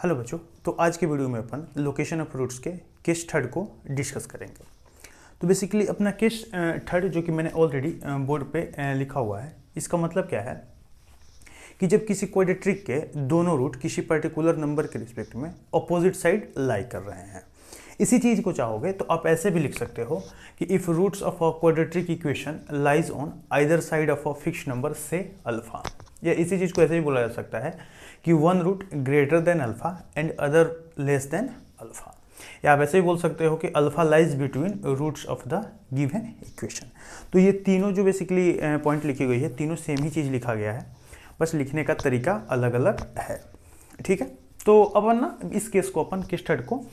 Hello बच्चों, तो आज के वीडियो में अपन लोकेशन ऑफ रूट्स के केस थर्ड को डिस्कस करेंगे। तो बेसिकली अपना केस थर्ड जो कि मैंने ऑलरेडी बोर्ड पे लिखा हुआ है, इसका मतलब क्या है कि जब किसी क्वाड्रेटिक के दोनों रूट किसी पर्टिकुलर नंबर के रिस्पेक्ट में अपोजिट साइड लाई कर रहे हैं। इसी चीज़ को चाहोगे तो आप ऐसे भी लिख सकते हो कि if roots of a quadratic equation lies on either side of a fixed number से अल्फा, या इसी चीज़ को ऐसे भी बोला जा सकता है कि one root greater than alpha and other less than alpha, या आप ऐसे भी बोल सकते हो कि alpha lies between roots of the given equation. तो ये तीनों जो बेसिकली पॉइंट लिखी गई है, तीनों सेम ही चीज़ लिखा गया है, बस लिखने का तरीका अलग अलग है। ठीक है, तो अपन ना इस केस को अपन केस थर्ड को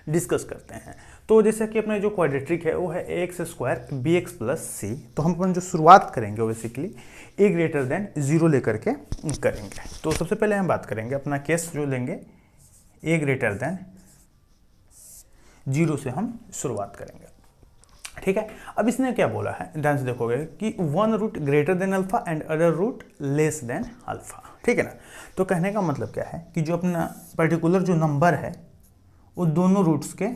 डिस्कस करते हैं। तो जैसे कि अपना जो क्वाड्रेटिक है वो है ax स्क्वायर bx प्लस सी। तो हम अपन जो शुरुआत करेंगे वो बेसिकली a ग्रेटर देन 0 लेकर के करेंगे। तो सबसे पहले हम बात करेंगे अपना केस जो लेंगे a ग्रेटर देन 0 से हम शुरुआत करेंगे। ठीक है, अब इसने क्या बोला है, ध्यान से देखोगे कि one root greater than alpha and other root less than alpha. ठीक है ना, तो कहने का मतलब क्या है कि जो अपना पर्टिकुलर जो नंबर है वो दोनों रूट्स के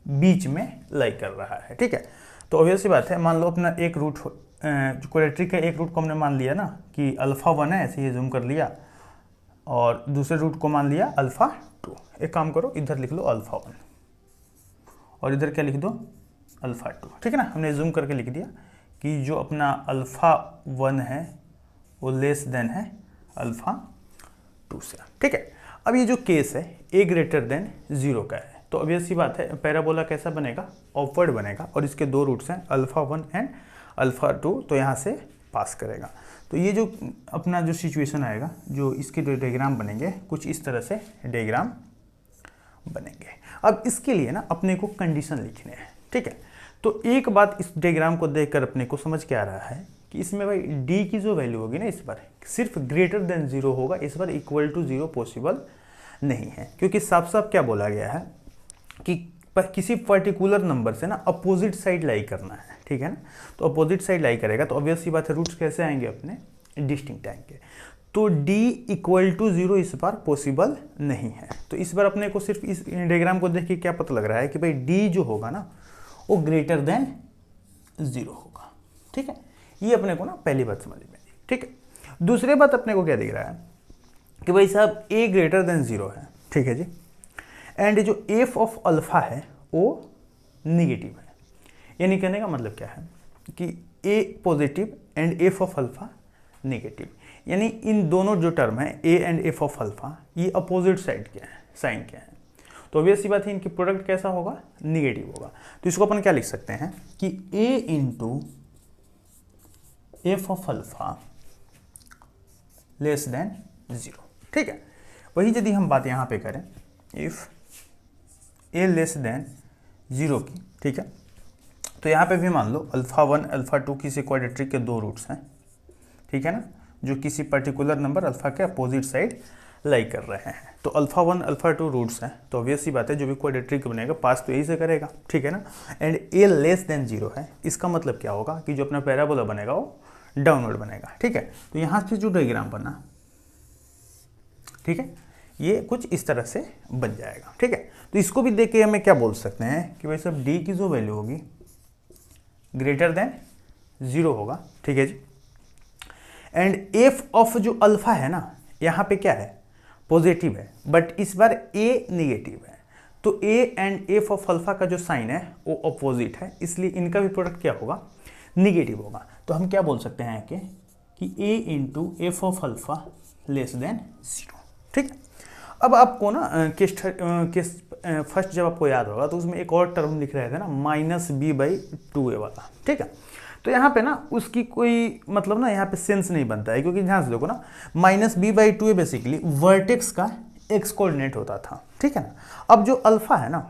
बीच में लाई कर रहा है। ठीक है, तो ऑब्वियस सी बात है, मान लो अपना एक रूट जो क्वाड्रेटिक का एक रूट को हमने मान लिया ना कि अल्फा 1 है, ऐसे ही जूम कर लिया, और दूसरे रूट को मान लिया अल्फा 2। एक काम करो, इधर लिख लो अल्फा 1 और इधर क्या लिख दो अल्फा 2। ठीक है ना, हमने जूम करके लिख दिया कि जो अपना अल्फा 1 है वो लेस देन है अल्फा 2 से। ठीक है, अब ये जो केस है a ग्रेटर देन 0 का है, तो अब सी बात है पैराबोला कैसा बनेगा, ऑफवर्ड बनेगा, और इसके दो रूट्स हैं अल्फा 1 एंड अल्फा 2, तो यहाँ से पास करेगा। तो ये जो अपना जो सिचुएशन आएगा, जो इसके जो डायग्राम बनेंगे कुछ इस तरह से डायग्राम बनेंगे। अब इसके लिए ना अपने को कंडीशन लिखने हैं। ठीक है, तो एक बात इस डायग्राम को देखकर अपने को समझ के आ रहा है कि इसमें भाई d की जो वैल्यू होगी ना, इस बार सिर्फ ग्रेटर देन 0 होगा, इस बार इक्वल टू 0 पॉसिबल नहीं है, क्योंकि साफ साफ क्या बोला गया है कि किसी पर्टिकुलर नंबर से ना अपोजिट साइड लाई करना है। ठीक है ना, तो अपोजिट साइड लाई करेगा तो ऑब्वियस सी बात है रूट्स कैसे आएंगे, अपने डिस्टिंक्ट आएंगे। तो d इक्वल टू 0 इस बार पॉसिबल नहीं है। तो इस बार अपने को सिर्फ इस डायग्राम को देख के क्या पता लग रहा है कि भाई d जो होगा ना वो ग्रेटर देन 0 होगा। ठीक है, ये अपने को ना पहली बात समझ में आई। ठीक है, दूसरी बात अपने को क्या दिख रहा है कि भाई साहब a ग्रेटर देन 0 है। ठीक है जी, एंड जो f ऑफ अल्फा है वो निगेटिव है। यानी कहने का मतलब क्या है कि a positive and f of alpha negative, यानी इन दोनों जो टर्म है a and f of alpha ये अपोजिट साइड के हैं, साइन के हैं। तो ऑब्वियस सी बात है इनकी प्रोडक्ट कैसा होगा, निगेटिव होगा। तो इसको अपन क्या लिख सकते हैं कि a into f of alpha less than 0। ठीक है, वही यदि हम बात यहाँ पे करें इफ a लेस देन 0 की, ठीक है, तो यहाँ पे भी मान लो अल्फा 1 अल्फा 2 किसी क्वाड्रेटिक के दो रूट्स हैं। ठीक है ना, जो किसी पर्टिकुलर नंबर अल्फा के अपोजिट साइड लाई कर रहे हैं। तो अल्फा 1 अल्फा 2 रूट्स हैं, तो ऑब्वियस सी बात है जो भी क्वाड्रेटिक बनेगा पास तो यही से करेगा। ठीक है ना, एंड a लेस देन 0 है, इसका मतलब क्या होगा कि जो अपना पैराबोला बनेगा वो डाउनवर्ड बनेगा। ठीक है, तो यहाँ से जो डायग्राम बना, ठीक है, ये कुछ इस तरह से बन जाएगा। ठीक है, तो इसको भी देख के हमें क्या बोल सकते हैं कि भाई सब d की जो वैल्यू होगी ग्रेटर देन 0 होगा। ठीक है जी, एंड f ऑफ जो अल्फा है ना यहाँ पे क्या है, पॉजिटिव है, बट इस बार a निगेटिव है। तो a and f of alpha का जो साइन है वो अपोजिट है, इसलिए इनका भी प्रोडक्ट क्या होगा, निगेटिव होगा। तो हम क्या बोल सकते हैं कि a into F of alpha less than 0। ठीक है, अब आपको ना केस फर्स्ट जब आपको याद होगा तो उसमें एक और टर्म लिख रहे थे ना -b/2a वाला। ठीक है, तो यहाँ पे ना उसकी कोई मतलब ना यहाँ पे सेंस नहीं बनता है, क्योंकि ध्यान से देखो ना -b/2a बेसिकली वर्टेक्स का x कोऑर्डिनेट होता था। ठीक है ना, अब जो अल्फा है ना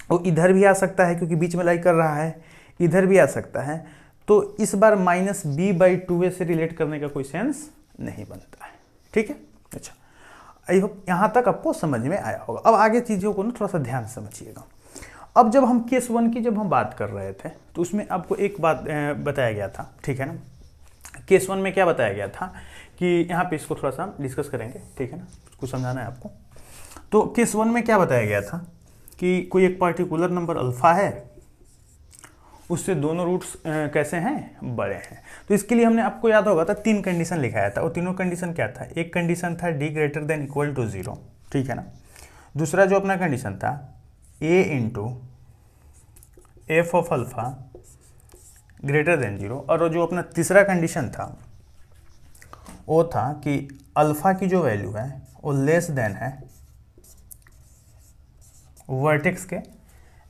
वो इधर भी आ सकता है क्योंकि बीच में लाई कर रहा है, इधर भी आ सकता है, तो इस बार -b/2a से रिलेट करने का कोई सेंस नहीं बनता है। ठीक है, अच्छा, आई होप यहाँ तक आपको समझ में आया होगा। अब आगे चीज़ों को ना थोड़ा सा ध्यान से समझिएगा। अब जब हम केस 1 की जब हम बात कर रहे थे तो उसमें आपको एक बात बताया गया था। ठीक है ना, केस 1 में क्या बताया गया था कि यहाँ पे इसको थोड़ा सा डिस्कस करेंगे। ठीक है ना, कुछ समझाना है आपको। तो केस 1 में क्या बताया गया था कि कोई एक पार्टिकुलर नंबर अल्फा है, उससे दोनों रूट्स कैसे हैं, बड़े हैं। तो इसके लिए हमने, आपको याद होगा था, 3 कंडीशन लिखाया था, और तीनों कंडीशन क्या था? एक कंडीशन था d greater than equal to 0, ठीक है ना। दूसरा जो अपना कंडीशन था a into F of alpha greater than 0, और जो अपना तीसरा कंडीशन था वो था कि अल्फा की जो वैल्यू है वो लेस देन है वर्टेक्स के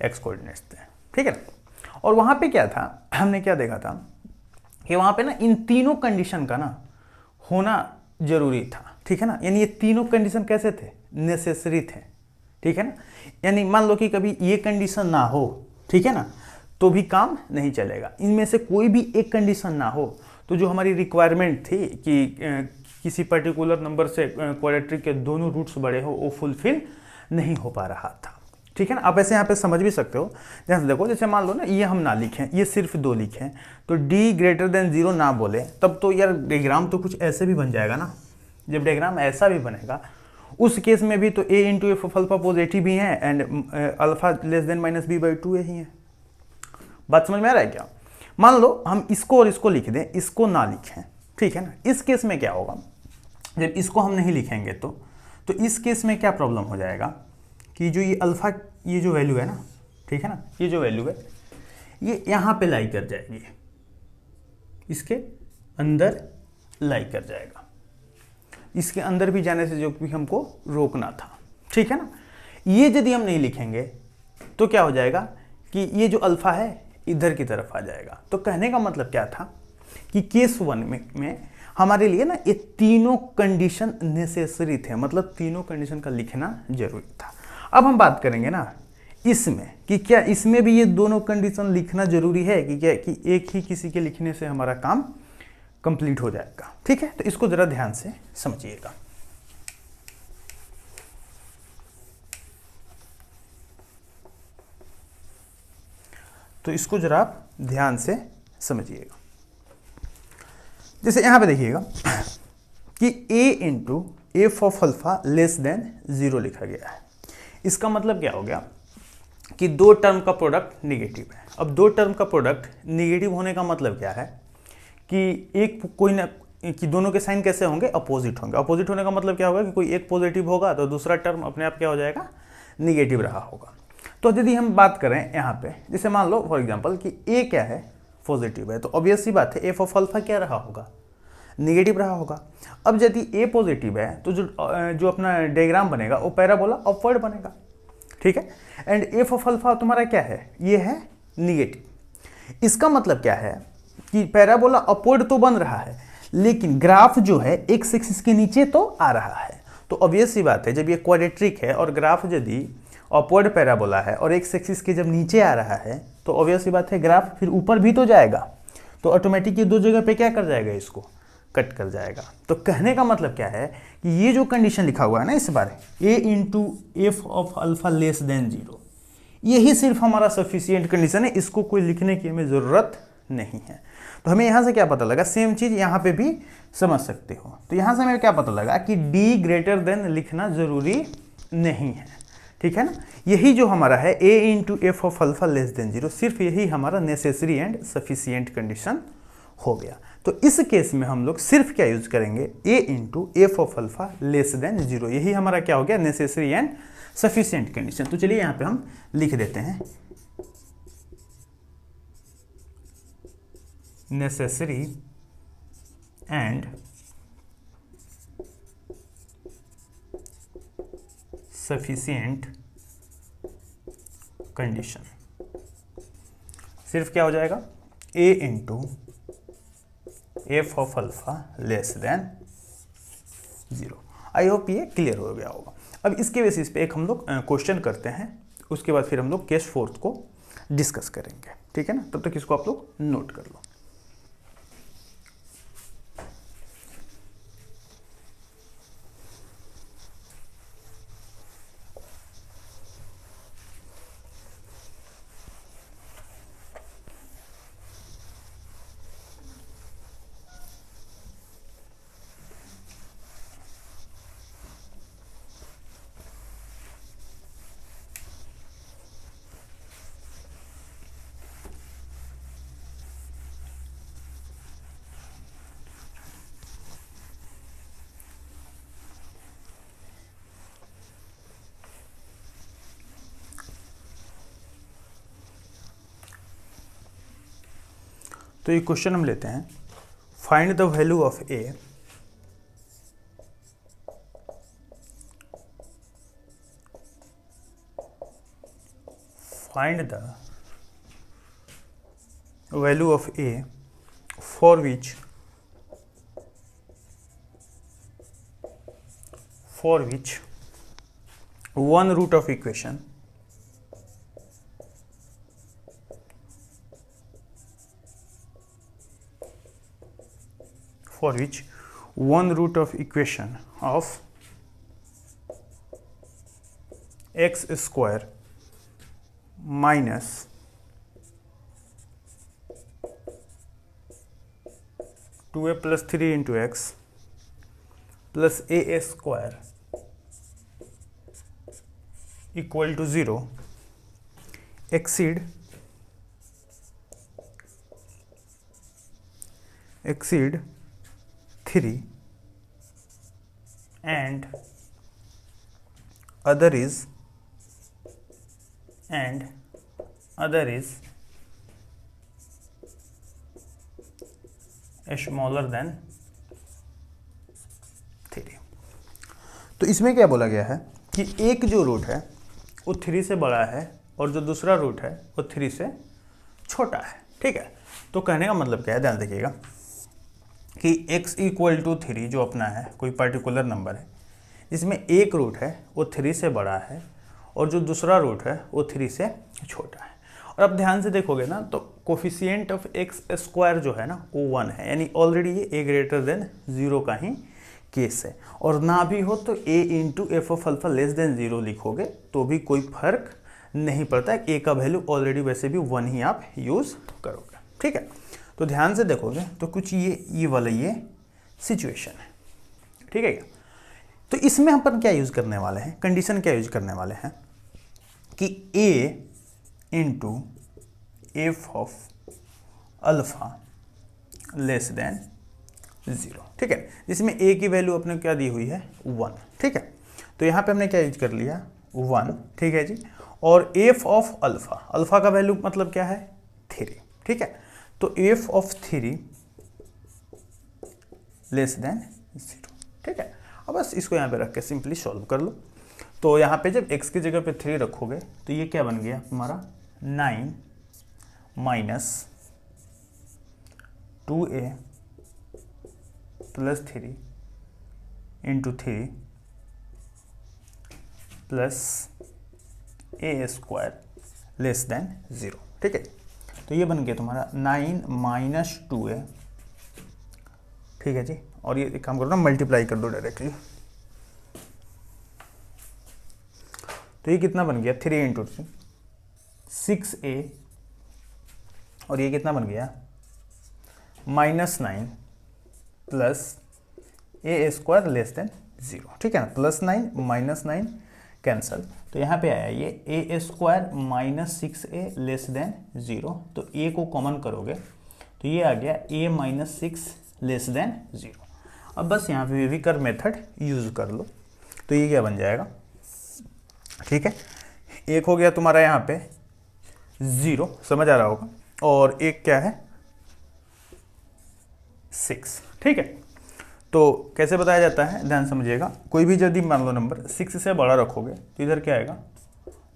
एक्स कोऑर्डिनेट्स थे, ठीक है ना। और वहाँ पे क्या था, हमने क्या देखा था कि वहाँ पे ना इन तीनों कंडीशन का ना होना जरूरी था, ठीक है ना। यानी ये तीनों कंडीशन कैसे थे? नेसेसरी थे, ठीक है ना। यानी मान लो कि कभी ये कंडीशन ना हो, ठीक है ना, तो भी काम नहीं चलेगा। इनमें से कोई भी एक कंडीशन ना हो तो जो हमारी रिक्वायरमेंट थी कि किसी पर्टिकुलर नंबर से क्वाड्रेटिक के दोनों रूट्स बड़े हो, वो फुलफिल नहीं हो पा रहा था, ठीक है ना। आप ऐसे यहाँ पे समझ भी सकते हो। जैसे देखो, जैसे मान लो ना ये हम ना लिखें, ये सिर्फ 2 लिखें, तो d ग्रेटर देन 0 ना बोले, तब तो यार डायग्राम तो कुछ ऐसे भी बन जाएगा ना। जब डायग्राम ऐसा भी बनेगा, उस केस में भी तो a into F of alpha positive ही है and alpha less than minus b by 2 ही है। बात समझ में आ रहा है क्या? मान लो हम इसको और इसको लिख दें, इसको ना लिखें, ठीक है ना। इस केस में क्या होगा, जब इसको हम नहीं लिखेंगे तो इस केस में क्या प्रॉब्लम हो जाएगा कि जो ये अल्फा, ये जो वैल्यू है ना, ठीक है ना, ये जो वैल्यू है ये यहाँ पे लाई कर जाएगी, इसके अंदर लाई कर जाएगा। इसके अंदर भी जाने से जो भी हमको रोकना था, ठीक है ना। ये यदि हम नहीं लिखेंगे तो क्या हो जाएगा कि ये जो अल्फा है इधर की तरफ आ जाएगा। तो कहने का मतलब क्या था कि केस 1 में हमारे लिए ना ये तीनों कंडीशन नेसेसरी थे, मतलब तीनों कंडीशन का लिखना जरूरी था। अब हम बात करेंगे ना इसमें कि क्या इसमें भी ये दोनों कंडीशन लिखना जरूरी है कि क्या, कि एक ही किसी के लिखने से हमारा काम कंप्लीट हो जाएगा, ठीक है। तो इसको जरा ध्यान से समझिएगा। तो इसको जरा आप ध्यान से समझिएगा। जैसे यहां पे देखिएगा कि a into F of alpha less than 0 लिखा गया है। इसका मतलब क्या हो गया कि 2 टर्म का प्रोडक्ट निगेटिव है। अब 2 टर्म का प्रोडक्ट निगेटिव होने का मतलब क्या है कि एक कोई ना, कि दोनों के साइन कैसे होंगे, अपोजिट होंगे। अपोजिट होने का मतलब क्या होगा कि कोई एक पॉजिटिव होगा तो दूसरा टर्म अपने आप क्या हो जाएगा, निगेटिव रहा होगा। तो यदि हम बात करें यहाँ पे, जैसे मान लो फॉर एग्जांपल कि a क्या है, पॉजिटिव है, तो ऑब्वियस सी बात है एफ ऑफ अल्फा क्या रहा होगा, निगेटिव रहा होगा। अब यदि a पॉजिटिव है तो जो अपना डायग्राम बनेगा वो पैराबोला अपवर्ड बनेगा, ठीक है। एंड एफ ऑफ अल्फा तुम्हारा क्या है, ये है निगेटिव। इसका मतलब क्या है कि पैराबोला अपवर्ड तो बन रहा है, लेकिन ग्राफ जो है एक्स एक्सिस के नीचे तो आ रहा है। तो ऑब्वियस सी बात है, जब ये क्वाड्रेटिक है और ग्राफ यदि अपवर्ड पैराबोला है और एक्स एक्सिस के जब नीचे आ रहा है, तो ऑब्वियस सी बात है ग्राफ फिर ऊपर भी तो जाएगा, तो ऑटोमेटिक ये 2 जगह पे क्या कर जाएगा, इसको कट कर जाएगा। तो कहने का मतलब क्या है कि ये जो कंडीशन लिखा हुआ है ना इस बार, a into F of alpha less than 0, यही सिर्फ हमारा सफिशियंट कंडीशन है, इसको कोई लिखने की हमें ज़रूरत नहीं है। तो हमें यहाँ से क्या पता लगा, सेम चीज़ यहाँ पे भी समझ सकते हो। तो यहाँ से हमें क्या पता लगा कि d ग्रेटर देन लिखना ज़रूरी नहीं है, ठीक है ना। यही जो हमारा है a into F of alpha less than 0, सिर्फ यही हमारा नेसेसरी एंड सफिशियंट कंडीशन हो गया। तो इस केस में हम लोग सिर्फ क्या यूज करेंगे, a into F of alpha less than 0, यही हमारा क्या हो गया, नेसेसरी एंड सफिशियंट कंडीशन। तो चलिए यहाँ पे हम लिख देते हैं नेसेसरी एंड सफिशियंट कंडीशन। सिर्फ क्या हो जाएगा, a into F of alpha less than 0। I hope ये क्लियर हो गया होगा। अब इसके बेसिस पे एक हम लोग क्वेश्चन करते हैं, उसके बाद फिर हम लोग केस 4 को डिस्कस करेंगे, ठीक है ना। तब तक इसको आप लोग नोट कर लो। तो ये क्वेश्चन हम लेते हैं, find the value of A find the value of a for which one root of equation of x square minus 2a plus 3 into x plus a square equal to 0 exceed 3 and other is smaller than 3। तो इसमें क्या बोला गया है कि एक जो root है वो 3 से बड़ा है और जो दूसरा रूट है वो 3 से छोटा है। ठीक है, तो कहने का मतलब क्या है, ध्यान देखिएगा कि x इक्वल टू 3 जो अपना है कोई पर्टिकुलर नंबर है, इसमें एक रूट है वो 3 से बड़ा है और जो दूसरा रूट है वो 3 से छोटा है। और अब ध्यान से देखोगे ना तो कोफिशिएंट ऑफ एक्स स्क्वायर जो है ना वो 1 है, यानी ऑलरेडी ये a ग्रेटर देन 0 का ही केस है। और ना भी हो तो a into F of alpha less than 0 लिखोगे तो भी कोई फर्क नहीं पड़ता है, a का वैल्यू ऑलरेडी वैसे भी 1 ही आप यूज़ करोगे। ठीक है, तो ध्यान से देखोगे तो कुछ ये वाला ये सिचुएशन है। ठीक है क्या, तो इसमें अपन क्या यूज़ करने वाले हैं, कंडीशन क्या यूज करने वाले हैं कि a into F of alpha less than 0। ठीक है, जिसमें a की वैल्यू अपने क्या दी हुई है 1। ठीक है, तो यहाँ पे हमने क्या यूज कर लिया 1। ठीक है जी, और एफ ऑफ अल्फा, अल्फा का वैल्यू मतलब क्या है 3। ठीक है, तो एफ ऑफ 3 लेस देन 0। ठीक है, अब बस इसको यहाँ पे रख के सिंपली सॉल्व कर लो। तो यहाँ पे जब x की जगह पे 3 रखोगे तो ये क्या बन गया तुम्हारा 9 minus 2a plus 3 into 3 plus a square less than 0। ठीक है, तो ये बन गया तुम्हारा 9 माइनस 2a। ठीक है जी, और ये एक काम करो ना मल्टीप्लाई कर दो डायरेक्टली, तो ये कितना बन गया 3 इंटू 3 6a, और ये कितना बन गया -9 plus a square less than 0। ठीक है ना, +9 -9 कैंसल, तो यहाँ पे आया ये a square minus 6a less than 0, तो a को कॉमन करोगे तो ये आ गया a माइनस 6 लेस देन 0। अब बस यहाँ पे विकर मेथड यूज कर लो, तो ये क्या बन जाएगा। ठीक है, एक हो गया तुम्हारा यहाँ पे 0, समझ आ रहा होगा, और एक क्या है 6। ठीक है, तो कैसे बताया जाता है ध्यान समझिएगा, कोई भी यदि मान लो नंबर 6 से बड़ा रखोगे तो इधर क्या आएगा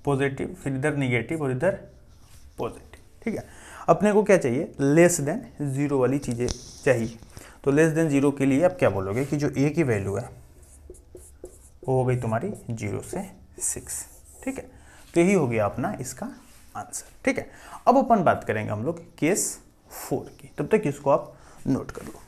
पॉजिटिव, फिर इधर निगेटिव और इधर पॉजिटिव। ठीक है, अपने को क्या चाहिए लेस देन 0 वाली चीज़ें चाहिए, तो लेस देन 0 के लिए आप क्या बोलोगे कि जो a की वैल्यू है वो हो गई तुम्हारी 0 से 6। ठीक है, तो यही हो गया अपना इसका आंसर। ठीक है, अब अपन बात करेंगे हम लोग केस 4 की, तब तक इसको आप नोट कर लो।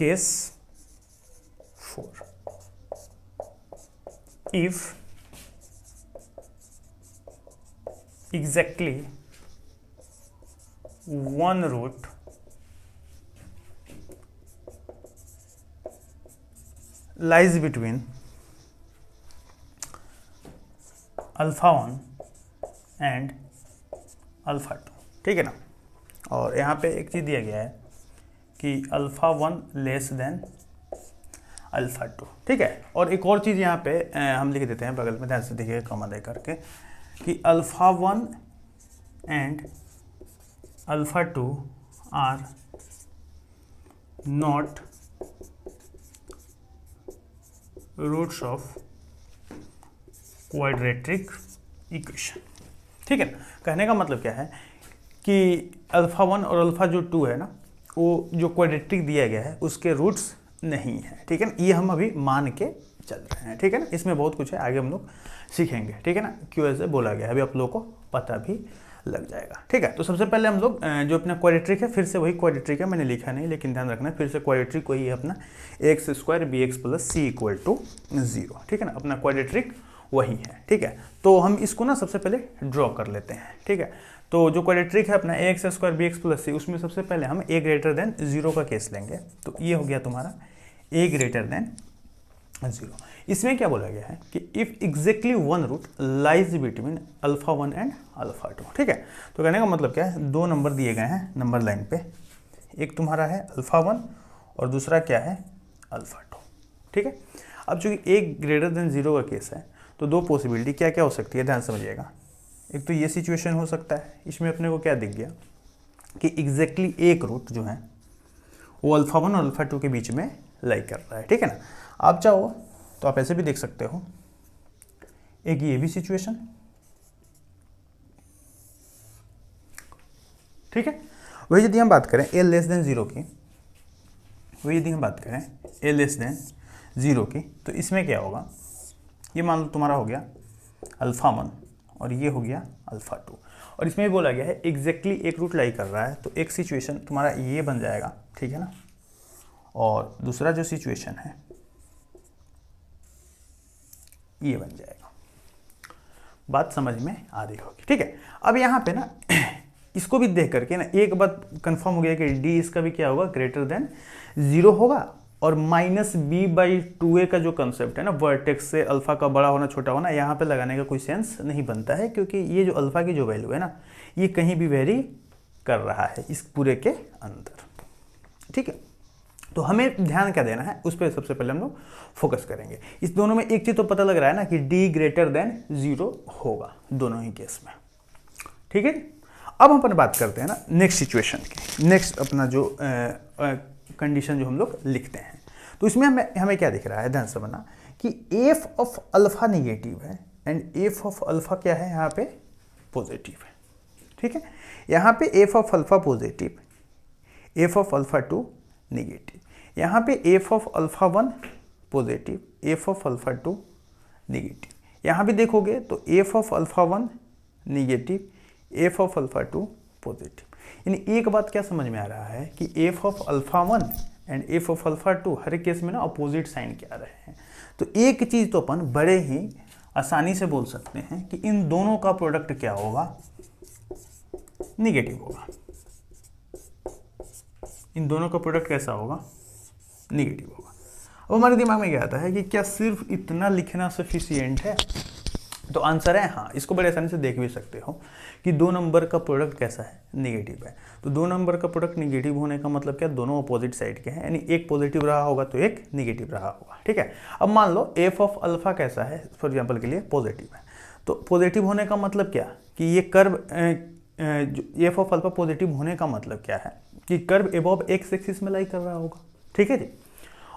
Case 4, if exactly one root lies between alpha 1 and alpha 2, ठीक है ना। और यहाँ पे एक चीज़ दिया गया है कि अल्फ़ा 1 लेस देन अल्फ़ा 2, ठीक है। और एक और चीज़ यहाँ पे हम लिख देते हैं बगल में, ध्यान से देखिएगा कॉमा दे करके, कि alpha 1 and alpha 2 are not roots of quadratic equation, ठीक है ना। कहने का मतलब क्या है कि अल्फ़ा 1 और अल्फ़ा जो 2 है ना, वो जो क्वाड्रेटिक दिया गया है उसके रूट्स नहीं है, ठीक है ना। ये हम अभी मान के चल रहे हैं, ठीक है ना। इसमें बहुत कुछ है, आगे हम लोग सीखेंगे, ठीक है ना, क्यों ऐसे बोला गया है अभी आप लोगों को पता भी लग जाएगा, ठीक है। तो सबसे पहले हम लोग जो अपना क्वाड्रेटिक है, फिर से वही क्वाड्रेटिक है, मैंने लिखा नहीं लेकिन ध्यान रखना, फिर से क्वाड्रेटिक वही है अपना ax² bx + c = 0, ठीक है ना। अपना क्वाड्रेटिक वही है, ठीक है। तो हम इसको ना सबसे पहले ड्रॉ कर लेते हैं, ठीक है। तो जो क्वाड्रेटिक है अपना ax² bx + c, उसमें सबसे पहले हम a > 0 का केस लेंगे। तो ये हो गया तुम्हारा a > 0। इसमें क्या बोला गया है कि if exactly one root lies between alpha 1 and alpha 2, ठीक है। तो कहने का मतलब क्या है, दो नंबर दिए गए हैं नंबर लाइन पे, एक तुम्हारा है अल्फ़ा 1 और दूसरा क्या है अल्फ़ा 2, ठीक है। अब चूंकि a > 0 का केस है, तो दो पॉसिबिलिटी क्या क्या हो सकती है, ध्यान समझिएगा। एक तो ये सिचुएशन हो सकता है, इसमें अपने को क्या दिख गया कि एग्जैक्टली एक रूट जो है वो अल्फ़ा 1 और अल्फ़ा 2 के बीच में लाई कर रहा है, ठीक है ना। आप चाहो तो आप ऐसे भी देख सकते हो, एक ये भी सिचुएशन, ठीक है। वही यदि हम बात करें a < 0 की, वही यदि हम बात करें a < 0 की, तो इसमें क्या होगा, ये मान लो तुम्हारा हो गया अल्फ़ा 1 और ये हो गया अल्फ़ा 2, और इसमें भी बोला गया है एग्जैक्टली एक रूट लाई कर रहा है। तो एक सिचुएशन तुम्हारा ये बन जाएगा, ठीक है ना, और दूसरा जो सिचुएशन है ये बन जाएगा। बात समझ में आ रही होगी, ठीक है। अब यहाँ पे ना इसको भी देख करके ना एक बात कंफर्म हो गया कि डी इसका भी क्या होगा, > 0 होगा, और -b/2a का जो कंसेप्ट है ना, वर्टेक्स से अल्फा का बड़ा होना छोटा होना, यहाँ पे लगाने का कोई सेंस नहीं बनता है, क्योंकि ये जो अल्फा की जो वैल्यू है ना, ये कहीं भी वेरी कर रहा है इस पूरे के अंदर, ठीक है। तो हमें ध्यान क्या देना है, उस पर सबसे पहले हम लोग फोकस करेंगे। इस दोनों में एक चीज़ तो पता लग रहा है ना कि d > 0 होगा दोनों ही केस में, ठीक है। अब हम अपन बात करते हैं ना नेक्स्ट सिचुएशन की, नेक्स्ट अपना जो कंडीशन जो हम लोग लिखते हैं। तो इसमें हमें क्या दिख रहा है, ध्यान से समझना कि f ऑफ अल्फा नेगेटिव है एंड f ऑफ अल्फा क्या है, यहाँ पे पॉजिटिव है, ठीक है। यहाँ पे f of alpha positive, f of alpha 2 negative, यहाँ पे f of alpha 1 positive, f of alpha 2 negative. यहाँ भी देखोगे तो f of alpha 1 negative, f of alpha 2 positive. यानी एक बात क्या समझ में आ रहा है कि f of alpha 1 and f of alpha 2 her case में ना अपोजिट साइन के आ रहे हैं। तो एक चीज़ तो अपन बड़े ही आसानी से बोल सकते हैं कि इन दोनों का प्रोडक्ट क्या होगा, निगेटिव होगा। इन दोनों का प्रोडक्ट कैसा होगा, निगेटिव होगा। अब हमारे दिमाग में क्या आता है कि क्या सिर्फ इतना लिखना सफिशिएंट है, तो आंसर है हाँ। इसको बड़े आसानी से देख भी सकते हो कि दो नंबर का प्रोडक्ट कैसा है, निगेटिव है। तो दो नंबर का प्रोडक्ट निगेटिव होने का मतलब क्या, दोनों अपोजिट साइड के हैं, यानी एक पॉजिटिव रहा होगा तो एक निगेटिव रहा होगा, ठीक है। अब मान लो f ऑफ अल्फा कैसा है, फॉर एग्जांपल के लिए पॉजिटिव है, तो पॉजिटिव होने का मतलब क्या कि ये curve f of alpha positive होने का मतलब क्या है कि कर्व एबव एक्स एक्सिस में लाई कर रहा होगा, ठीक है जी।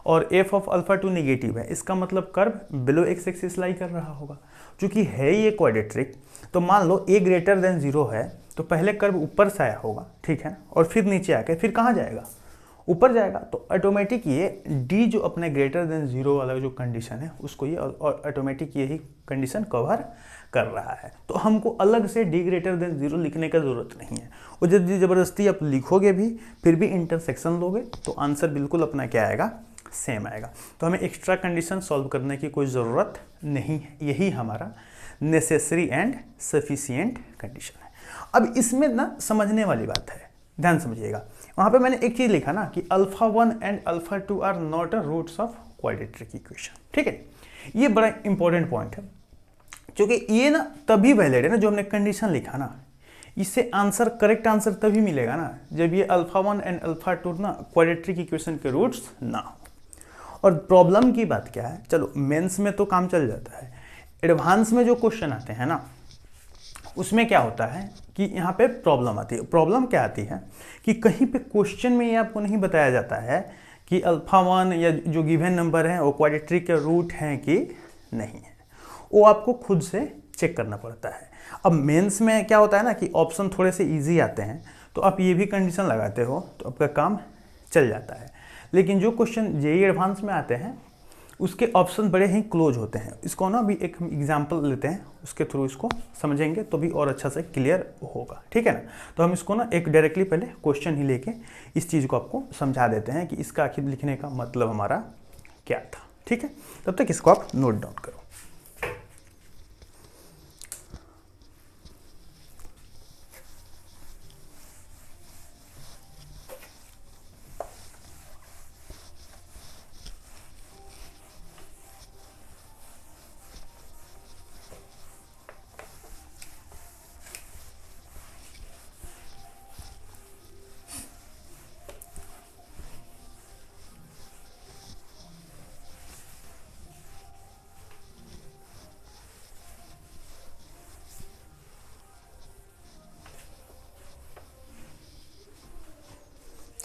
और f ऑफ अल्फा 2 नेगेटिव है, इसका मतलब कर्व बिलो एक्स एक्सिस लाई कर रहा होगा। चूंकि है ये क्वाड्रेटिक, तो मान लो a > 0 है, तो पहले कर्व ऊपर से आया होगा, ठीक है, और फिर नीचे आके फिर कहाँ जाएगा, ऊपर जाएगा तो ऑटोमेटिक ये डी जो अपने ग्रेटर देन जीरो वाला जो कंडीशन है उसको ये ऑटोमेटिक यही कंडीशन कवर कर रहा है। तो हमको अलग से डी ग्रेटर देन जीरो लिखने का ज़रूरत नहीं है। और जब ज़बरदस्ती आप लिखोगे भी फिर भी इंटरसेक्शन लोगे तो आंसर बिल्कुल अपना क्या आएगा, सेम आएगा। तो हमें एक्स्ट्रा कंडीशन सॉल्व करने की कोई ज़रूरत नहीं है, यही हमारा नेसेसरी एंड सफिशिएंट कंडीशन है। अब इसमें ना समझने वाली बात है, ध्यान समझिएगा। वहाँ पे मैंने एक चीज़ लिखा ना कि alpha 1 and alpha 2 are not a roots of quadratic equation, ठीक है। ये बड़ा इंपॉर्टेंट पॉइंट है, क्योंकि ये ना तभी वैलिड है ना जो हमने कंडीशन लिखा ना, इससे आंसर करेक्ट आंसर तभी मिलेगा ना जब ये अल्फा 1 एंड अल्फा 2 ना क्वाड्रेटिक इक्वेशन के रूट्स ना हो। और प्रॉब्लम की बात क्या है, चलो मेंस में तो काम चल जाता है, एडवांस में जो क्वेश्चन आते हैं ना उसमें क्या होता है कि यहाँ पे प्रॉब्लम आती है। प्रॉब्लम क्या आती है कि कहीं पे क्वेश्चन में ये आपको नहीं बताया जाता है कि अल्फा 1 या जो गिवन नंबर है वो क्वाड्रेटिक के रूट हैं कि नहीं है, वो आपको खुद से चेक करना पड़ता है। अब मेंस में क्या होता है ना कि ऑप्शन थोड़े से इजी आते हैं, तो आप ये भी कंडीशन लगाते हो तो आपका काम चल जाता है। लेकिन जो क्वेश्चन जेईई एडवांस में आते हैं उसके ऑप्शन बड़े ही क्लोज होते हैं। इसको ना अभी एक हम एग्जाम्पल लेते हैं, उसके थ्रू इसको समझेंगे तो भी और अच्छा से क्लियर होगा, ठीक है ना। तो हम इसको ना एक डायरेक्टली पहले क्वेश्चन ही लेके इस चीज़ को आपको समझा देते हैं कि इसका आखिर लिखने का मतलब हमारा क्या था, ठीक है। तब तक इसको आप नोट डाउन करो।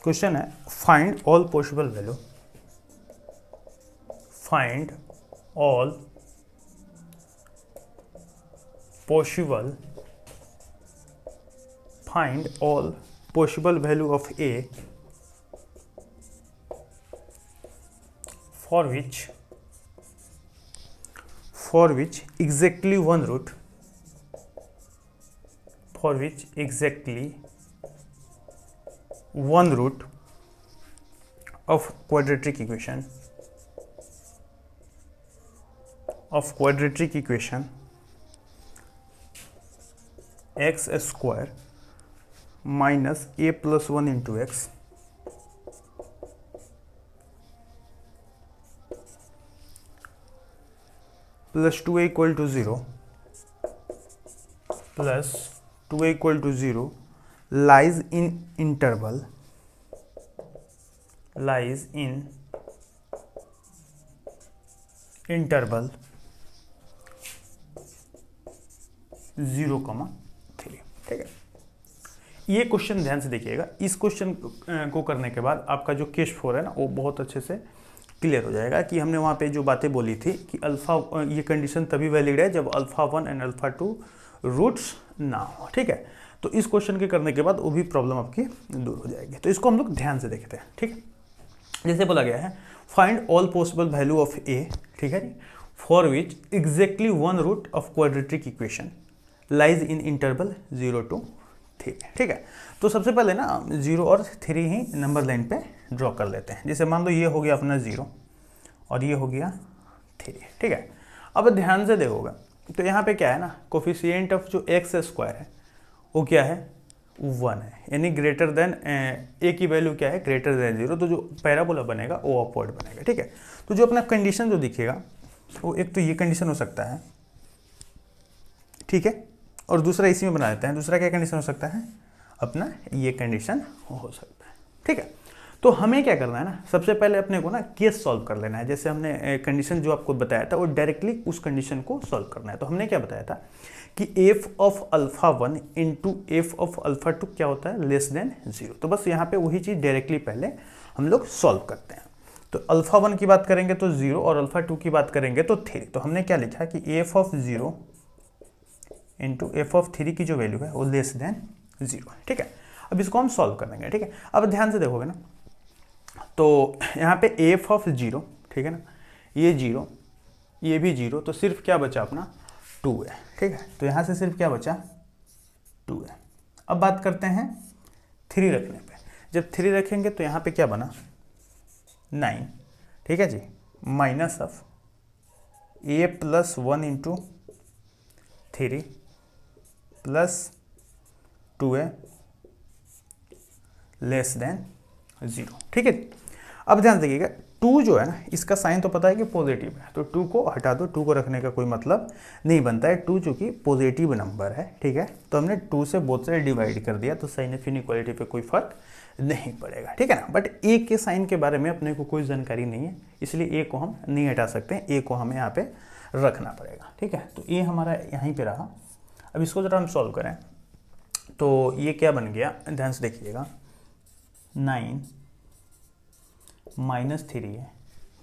क्वेश्चन है find all possible value, find all possible, find all possible value of A for which exactly one root, for which exactly one root of quadratic equation x square minus a plus 1 into x plus 2a equal to 0 plus 2a equal to 0 lies in interval, lies in interval 0,3, ठीक है। ये question ध्यान से देखिएगा। इस question को करने के बाद आपका जो केस 4 है ना वो बहुत अच्छे से क्लियर हो जाएगा कि हमने वहाँ पे जो बातें बोली थी कि अल्फा, ये कंडीशन तभी वैलिड है जब अल्फा 1 एंड अल्फा 2 रूट्स ना हो, ठीक है। तो इस क्वेश्चन के करने के बाद वो भी प्रॉब्लम आपकी दूर हो जाएगी। तो इसको हम लोग ध्यान से देखते हैं, ठीक है। जैसे बोला गया है find all possible value of A, ठीक है, for which exactly one root of quadratic equation lies in interval 0 to 3, ठीक है। तो सबसे पहले ना 0 और 3 ही नंबर लाइन पे ड्रॉ कर लेते हैं। जैसे मान लो ये हो गया अपना 0 और ये हो गया 3, ठीक है। अब ध्यान से देखोगे तो यहाँ पे क्या है ना, कोफिशिएंट ऑफ जो एक्स स्क्वायर है वो क्या है, 1 है, यानी ग्रेटर देन ए की वैल्यू क्या है, ग्रेटर देन 0। तो जो पैराबोला बनेगा वो अपवर्ड बनेगा, ठीक है। तो जो अपना कंडीशन जो दिखेगा वो एक तो ये कंडीशन हो सकता है, ठीक है, और दूसरा इसी में बना देते हैं। दूसरा क्या कंडीशन हो सकता है, अपना ये कंडीशन हो सकता है, ठीक है। तो हमें क्या करना है ना, सबसे पहले अपने को ना केस सॉल्व कर लेना है। जैसे हमने कंडीशन जो आपको बताया था वो डायरेक्टली उस कंडीशन को सॉल्व करना है। तो हमने क्या बताया था कि F of alpha 1 into F of alpha 2 क्या होता है, लेस देन 0। तो बस यहाँ पे वही चीज़ डायरेक्टली पहले हम लोग सॉल्व करते हैं। तो अल्फा 1 की बात करेंगे तो 0 और अल्फा 2 की बात करेंगे तो 3। तो हमने क्या लिखा कि F of 0 into F of 3 की जो वैल्यू है वो लेस देन 0, ठीक है। अब इसको हम सॉल्व करेंगे, ठीक है। अब ध्यान से देखोगे ना, तो यहाँ पे एफ ऑफ 0, ठीक है ना, ये 0, ये भी 0, तो सिर्फ क्या बचा अपना 2 है, ठीक है। तो यहाँ से सिर्फ क्या बचा 2 है। अब बात करते हैं 3 रखने पे। जब 3 रखेंगे तो यहाँ पे क्या बना 9, ठीक है जी, minus of A plus 1 into 3 plus 2a less than 0, ठीक है। अब ध्यान देखिएगा 2 जो है ना, इसका साइन तो पता है कि पॉजिटिव है, तो 2 को हटा दो, 2 को रखने का कोई मतलब नहीं बनता है। 2 चूंकि पॉजिटिव नंबर है, ठीक है, तो हमने 2 से बोथ साइड डिवाइड कर दिया, तो साइन ऑफ इनइक्वालिटी पे कोई फर्क नहीं पड़ेगा, ठीक है ना। बट ए के साइन के बारे में अपने को कोई जानकारी नहीं है, इसलिए ए को हम नहीं हटा सकते हैं, ए को हमें यहाँ पे रखना पड़ेगा, ठीक है। तो ए हमारा यहीं पर रहा। अब इसको जरा हम सॉल्व करें तो ये क्या बन गया, ध्यान से देखिएगा, 9 माइनस 3 है,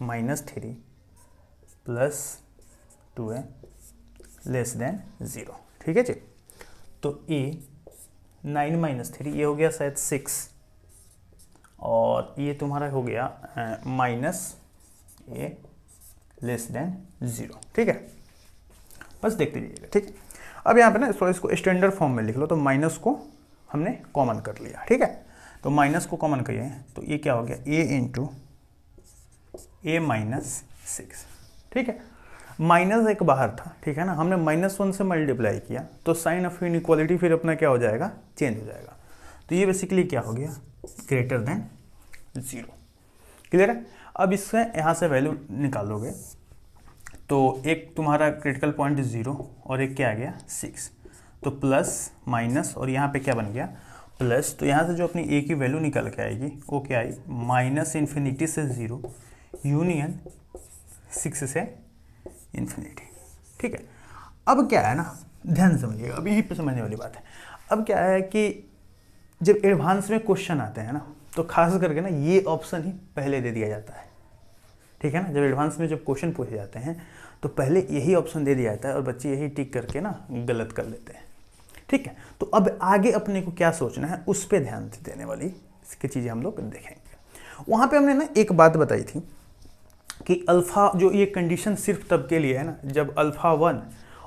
-3 प्लस 2 है लेस देन 0, ठीक है जी। तो ए 9 माइनस 3 ये हो गया शायद 6, और ये तुम्हारा हो गया माइनस ए लेस देन 0, ठीक है। बस देखते जाइएगा, ठीक है। अब यहाँ पे ना इसको स्टैंडर्ड फॉर्म में लिख लो, तो माइनस को हमने कॉमन कर लिया, ठीक है। तो माइनस को कॉमन करिए, तो ये क्या हो गया a इंटू ए माइनस 6, ठीक है। माइनस एक बाहर था, ठीक है ना, हमने -1 से मल्टीप्लाई किया, तो साइन ऑफ इनइक्वालिटी फिर अपना क्या हो जाएगा, चेंज हो जाएगा। तो ये बेसिकली क्या हो गया, ग्रेटर देन 0, क्लियर है। अब इससे यहाँ से वैल्यू निकालोगे तो एक तुम्हारा क्रिटिकल पॉइंट 0 और एक क्या आ गया 6, तो प्लस माइनस और यहाँ पे क्या बन गया प्लस। तो यहाँ से जो अपनी ए की वैल्यू निकल के आएगी वो क्या आई, -इन्फिनिटी से 0 यूनियन 6 से इन्फिनिटी, ठीक है। अब क्या है ना, ध्यान समझिएगा, अब यहीं पे समझने वाली बात है। अब क्या है कि जब एडवांस में क्वेश्चन आते हैं ना, तो खास करके ना ये ऑप्शन ही पहले दे दिया जाता है, ठीक है ना। जब एडवांस में जब क्वेश्चन पूछे जाते हैं तो पहले यही ऑप्शन दे दिया जाता है और बच्चे यही टिक करके ना गलत कर लेते हैं, ठीक है। तो अब आगे अपने को क्या सोचना है, उस पर ध्यान देने वाली इसकी चीज़ें हम लोग देखेंगे। वहाँ पे हमने ना एक बात बताई थी कि अल्फ़ा जो ये कंडीशन सिर्फ तब के लिए है ना जब अल्फ़ा 1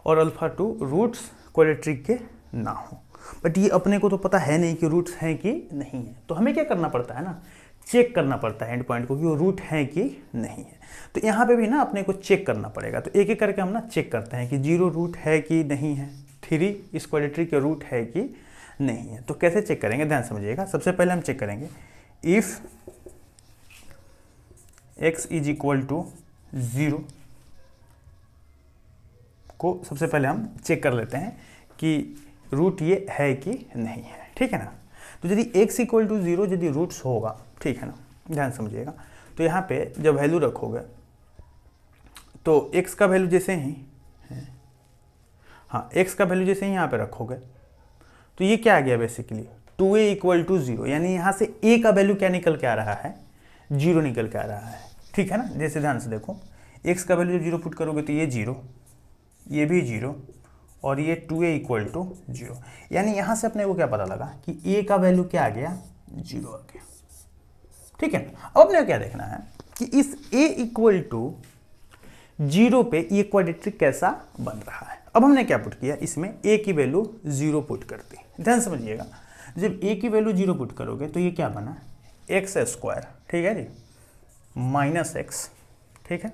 और अल्फ़ा 2 रूट्स क्वाड्रेटिक के ना हो। बट ये अपने को तो पता है नहीं कि रूट्स हैं कि नहीं है, तो हमें क्या करना पड़ता है ना, चेक करना पड़ता है एंड पॉइंट को कि वो रूट है कि नहीं है। तो यहाँ पे भी ना अपने को चेक करना पड़ेगा, तो एक एक करके हम ना चेक करते हैं कि 0 रूट है कि नहीं है, 3 इस क्वाड्रेटिक के रूट है कि नहीं है। तो कैसे चेक करेंगे, ध्यान समझिएगा। सबसे पहले हम चेक करेंगे if x is equal to 0 को सबसे पहले हम चेक कर लेते हैं कि रूट ये है कि नहीं है, ठीक है ना। तो यदि x इक्वल टू 0 यदि रूट्स होगा, ठीक है ना, ध्यान समझिएगा। तो यहाँ पे जब वैल्यू रखोगे तो x का वैल्यू जैसे ही हाँ x का वैल्यू जैसे ही यहाँ पे रखोगे तो ये क्या आ गया बेसिकली 2a इक्वल टू 0, यानी यहाँ से a का वैल्यू क्या निकल के आ रहा है, 0 निकल के आ रहा है, ठीक है ना। जैसे ध्यान से देखो x का वैल्यू जब 0 पुट करोगे तो ये 0, ये भी 0 और ये 2a इक्वल टू 0, यानी यहाँ से अपने को क्या पता लगा कि a का वैल्यू क्या आ गया 0 आ गया, ठीक है। अब अपने को क्या देखना है कि इस a इक्वल टू 0 पे ये क्वाड्रेटिक कैसा बन रहा है। अब हमने क्या पुट किया, इसमें a की वैल्यू 0 पुट कर दी। ध्यान समझिएगा, जब a की वैल्यू 0 पुट करोगे तो ये क्या बना x स्क्वायर, ठीक है जी, माइनस x, ठीक है,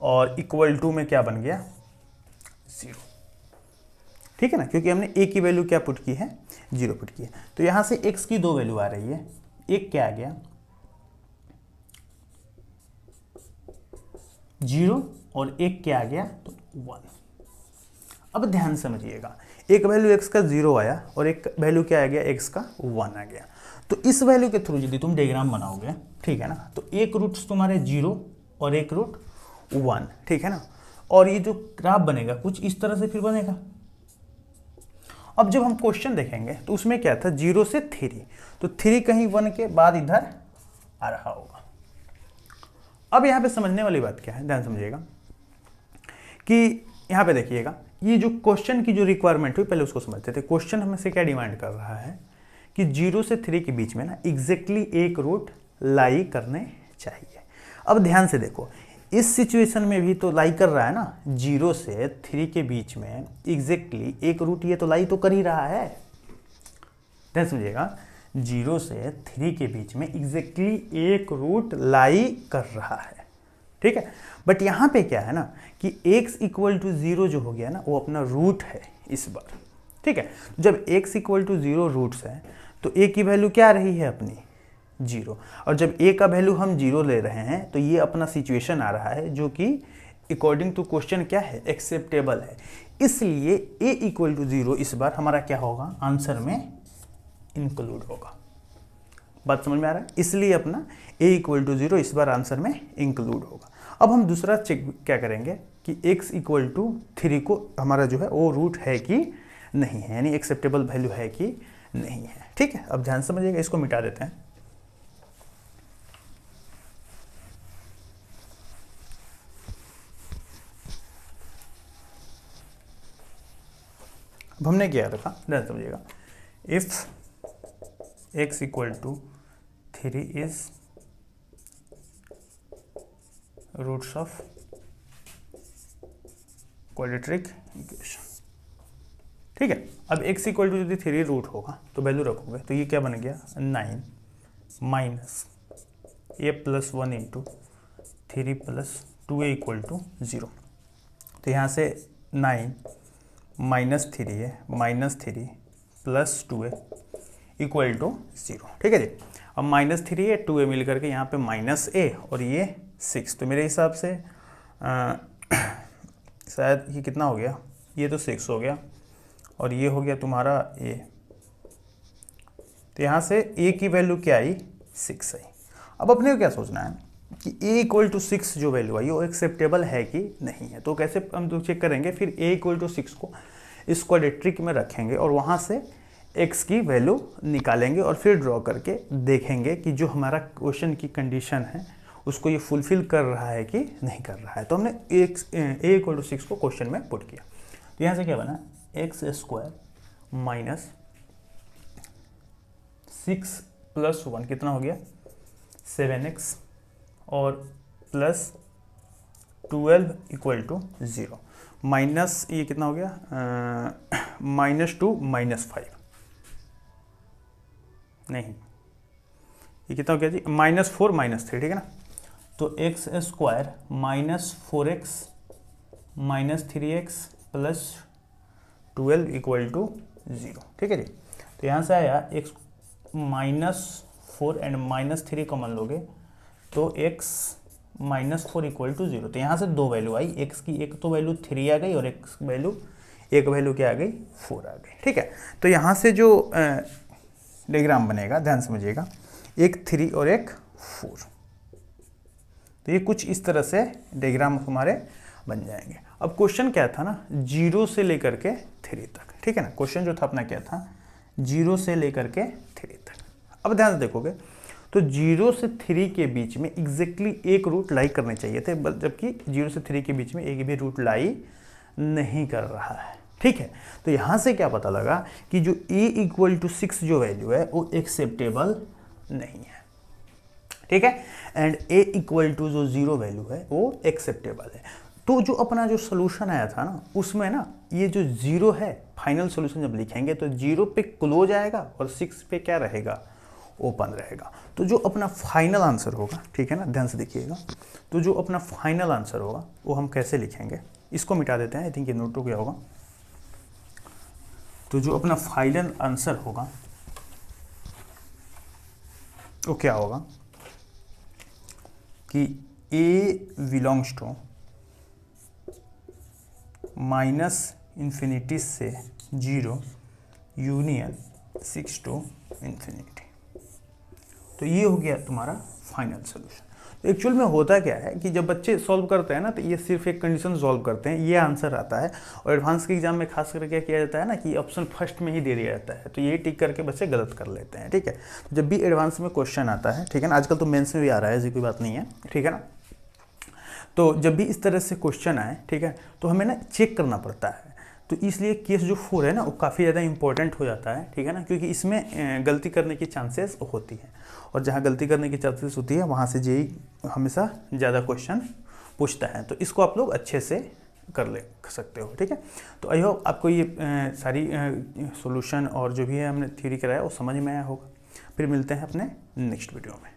और इक्वल टू में क्या बन गया 0, ठीक है ना, क्योंकि हमने a की वैल्यू क्या पुट की है 0 पुट की है। तो यहाँ से x की 2 वैल्यू आ रही है, एक क्या आ गया 0 और एक क्या आ गया तो 1। अब ध्यान समझिएगा, एक वैल्यू x का 0 आया और एक वैल्यू क्या आ गया x का 1 आ गया। तो इस वैल्यू के थ्रू यदि तुम डायग्राम बनाओगे, ठीक है ना, तो एक रूट तुम्हारे 0 और एक रूट 1, ठीक है ना, और ये जो ग्राफ बनेगा कुछ इस तरह से फिर बनेगा। अब जब हम क्वेश्चन देखेंगे तो उसमें क्या था 0 से 3, तो 3 कहीं 1 के बाद इधर आ रहा होगा। अब यहाँ पे समझने वाली बात क्या है, ध्यान समझिएगा कि यहाँ पे देखिएगा ये जो क्वेश्चन की जो रिक्वायरमेंट हुई पहले उसको समझते थे। क्वेश्चन हमें से क्या डिमांड कर रहा है कि 0 से 3 के बीच में ना एग्जैक्टली एक रूट लाई करने चाहिए। अब ध्यान से देखो, इस सिचुएशन में भी तो लाई कर रहा है ना, 0 से 3 के बीच में एग्जैक्टली एक रूट ये तो लाई तो कर ही रहा है। ध्यान समझिएगा, 0 से 3 के बीच में एग्जैक्टली एक रूट लाई कर रहा है, ठीक है। बट यहाँ पे क्या है ना कि x इक्वल टू 0 जो हो गया ना वो अपना रूट है इस बार, ठीक है। जब x इक्वल टू 0 रूट्स है तो a की वैल्यू क्या रही है अपनी 0, और जब a का वैल्यू हम 0 ले रहे हैं तो ये अपना सिचुएशन आ रहा है जो कि अकॉर्डिंग टू क्वेश्चन क्या है, एक्सेप्टेबल है। इसलिए a इक्वल टू 0 इस बार हमारा क्या होगा, आंसर में इंक्लूड होगा। बात समझ में आ रहा है, इसलिए अपना a इक्वल टू 0 इस बार आंसर में इंक्लूड होगा। अब हम दूसरा चेक क्या करेंगे कि x इक्वल टू 3 को हमारा जो है वो रूट है कि नहीं है, यानी एक्सेप्टेबल वैल्यू है कि नहीं है, ठीक है। अब ध्यान से समझिएगा, इसको मिटा देते हैं। अब हमने क्या रखा, ध्यान समझिएगा, if x equal to 3 is roots of quadratic equation, ठीक है। अब x इक्वल टू यदि 3 रूट होगा तो वैल्यू रखोगे तो ये क्या बन गया 9 minus a plus 1 into 3 plus 2a equal to 0। तो यहाँ से 9 माइनस 3 है, minus 3 plus 2a equal to 0, ठीक है जी। अब माइनस 3 है 2a मिल करके यहाँ पे माइनस a और ये 6, तो मेरे हिसाब से शायद ये कितना हो गया, ये तो 6 हो गया और ये हो गया तुम्हारा a। तो यहाँ से a की वैल्यू क्या आई 6 आई। अब अपने को क्या सोचना है कि a इक्वल टू 6 जो वैल्यू आई वो एक्सेप्टेबल है कि नहीं है। तो कैसे हम तो चेक करेंगे, फिर a इक्वल टू 6 को इस क्वाड्रेटिक में रखेंगे और वहाँ से x की वैल्यू निकालेंगे और फिर ड्रॉ करके देखेंगे कि जो हमारा क्वेश्चन की कंडीशन है उसको ये फुलफिल कर रहा है कि नहीं कर रहा है। तो हमने a इक्वल टू 6 को क्वेश्चन में पुट किया। तो यहाँ से क्या बना, एक्स स्क्वायर माइनस 6 प्लस 1 कितना हो गया 7x और प्लस 12 इक्वल टू 0 माइनस ये कितना हो गया -2 -5 नहीं, ये कितना हो गया जी -4 -3, ठीक है ना। तो x square minus 4x minus 3x plus 12 equal to 0, ठीक है जी। तो यहाँ से आया x -4 एंड -3 कॉमन लोगे तो x -4 इक्वल टू 0। तो यहाँ से दो वैल्यू आई, x की एक तो वैल्यू 3 आ गई और एक वैल्यू क्या आ गई 4 आ गई, ठीक है। तो यहाँ से जो डायग्राम बनेगा ध्यान समझिएगा, एक 3 और एक 4, तो ये कुछ इस तरह से डायग्राम हमारे बन जाएंगे। अब क्वेश्चन क्या था ना 0 से लेकर के 3 तक, ठीक है ना। क्वेश्चन जो था अपना क्या था 0 से लेकर के 3 तक। अब ध्यान से देखोगे तो 0 से 3 के बीच में एग्जैक्टली एक रूट लाई करने चाहिए थे, जबकि 0 से 3 के बीच में एक भी रूट लाई नहीं कर रहा है, ठीक है। तो यहाँ से क्या पता लगा कि जो a इक्वल टू 6 जो वैल्यू है वो एक्सेप्टेबल नहीं है, ठीक है। एंड a इक्वल टू जो 0 वैल्यू है वो एक्सेप्टेबल है। तो जो अपना जो सोल्यूशन आया था ना उसमें ना ये जो 0 है फाइनल सोल्यूशन जब लिखेंगे तो 0 पे क्लोज आएगा और 6 पे क्या रहेगा ओपन रहेगा। तो जो अपना फाइनल आंसर होगा, ठीक है ना, ध्यान से देखिएगा, तो जो अपना फाइनल आंसर होगा वो हम कैसे लिखेंगे, इसको मिटा देते हैं, आई थिंक ये नोट हो गया होगा। तो जो अपना फाइनल आंसर होगा वो क्या होगा कि a बिलोंग्स टू -∞ से 0 यूनियन 6 टू इन्फिनिटी। तो ये हो गया तुम्हारा फाइनल सोल्यूशन। तो एक्चुअल में होता क्या है कि जब बच्चे सॉल्व करते हैं ना तो ये सिर्फ एक कंडीशन सॉल्व करते हैं, ये आंसर आता है। और एडवांस के एग्जाम में खास करके क्या किया जाता है ना कि ऑप्शन फर्स्ट में ही दे दिया जाता है, तो ये टिक करके बच्चे गलत कर लेते हैं, ठीक है। तो जब भी एडवांस में क्वेश्चन आता है, ठीक है ना, आजकल तो मेंस में भी आ रहा है, ऐसी कोई बात नहीं है, ठीक है ना। तो जब भी इस तरह से क्वेश्चन आए, ठीक है, तो हमें ना चेक करना पड़ता है। तो इसलिए केस जो 4 है ना वो काफ़ी ज़्यादा इंपॉर्टेंट हो जाता है, ठीक है ना, क्योंकि इसमें गलती करने की चांसेस होती है, और जहाँ गलती करने की चांसेस होती है वहाँ से जेई हमेशा ज़्यादा क्वेश्चन पूछता है। तो इसको आप लोग अच्छे से कर ले सकते हो, ठीक है। तो आई होप आपको ये सारी सॉल्यूशन और जो भी है हमने थ्योरी कराया वो समझ में आया होगा। फिर मिलते हैं अपने नेक्स्ट वीडियो में।